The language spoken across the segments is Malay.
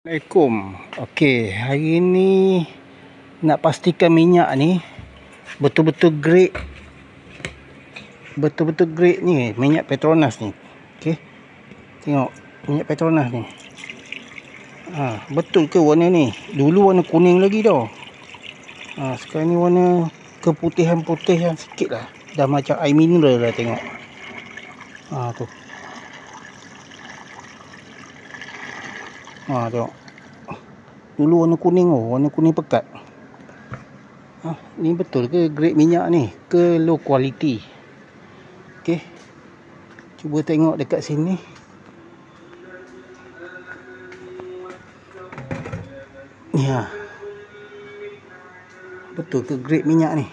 Assalamualaikum. Okey, hari ni nak pastikan minyak ni betul-betul grade ni, minyak Petronas ni. Okey. Tengok minyak Petronas ni. Betul ke warna ni? Dulu warna kuning lagi tau. Sekarang ni warna keputihan-putihan sikit lah. Dah macam air mineral lah tengok. Tu. Tengok. Dulu warna kuning warna kuning pekat. Ni betul ke grade minyak ni ke low quality? Okey. Cuba tengok dekat sini. Ya. Betul ke grade minyak ni?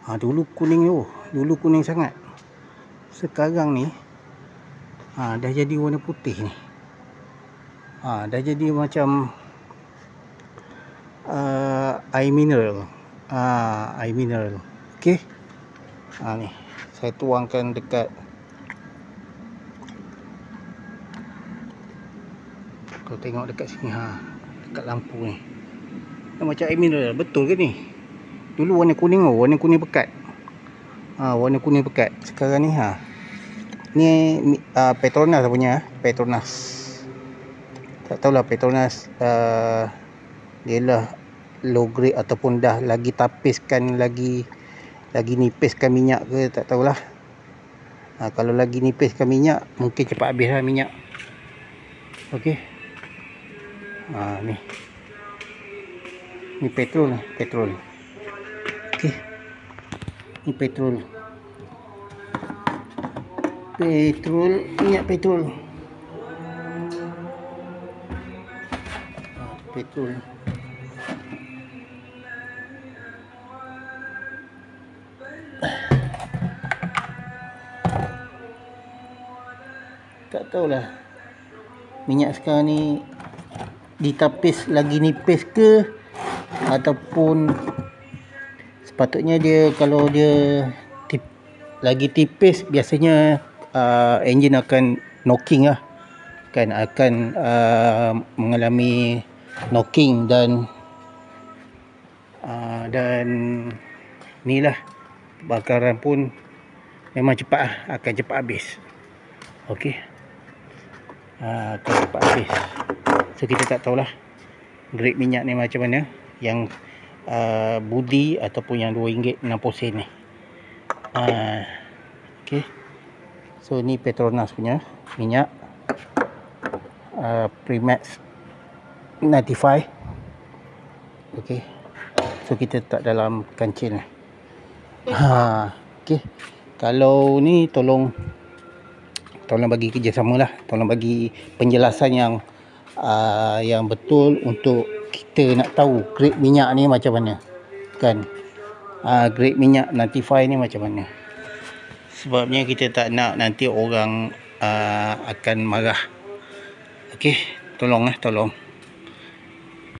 Dulu kuning dulu kuning sangat. Sekarang ni dah jadi warna putih ni. Dah jadi macam air mineral. Air mineral. Okey. Ni saya tuangkan dekat kau tengok dekat sini dekat lampu ni. Macam air mineral. Betul ke ni? Dulu warna kuning warna kuning pekat. Warna kuning pekat. Sekarang ni ni Petronas punya, Petronas. Tak tahulah Petronas dia lah low grade ataupun dah lagi tapiskan, lagi nipiskan minyak ke, tak tahulah. Kalau lagi nipiskan minyak mungkin cepat habis lah minyak. Okey. Ni petrol. Okey. Ni petrol, minyak petrol. Petrol. Tak tahulah minyak sekarang ni ditapis lagi nipis ke, ataupun sepatutnya dia kalau dia lagi tipis biasanya enjin akan knocking lah kan, akan mengalami knocking dan ni lah bakaran pun memang akan cepat habis. Okey. Akan cepat habis. So kita tak tahulah grade minyak ni macam mana, yang budi ataupun yang RM2.60 ni. Okey. So ni Petronas punya minyak Premax 95. Okey. So kita letak dalam kancil ni. Okey. Kalau ni tolong bagi kerjasama lah, tolong bagi penjelasan yang betul untuk kita nak tahu grade minyak ni macam mana kan. Grade minyak 95 ni macam mana, sebabnya kita tak nak nanti orang akan marah. Okey, tolong.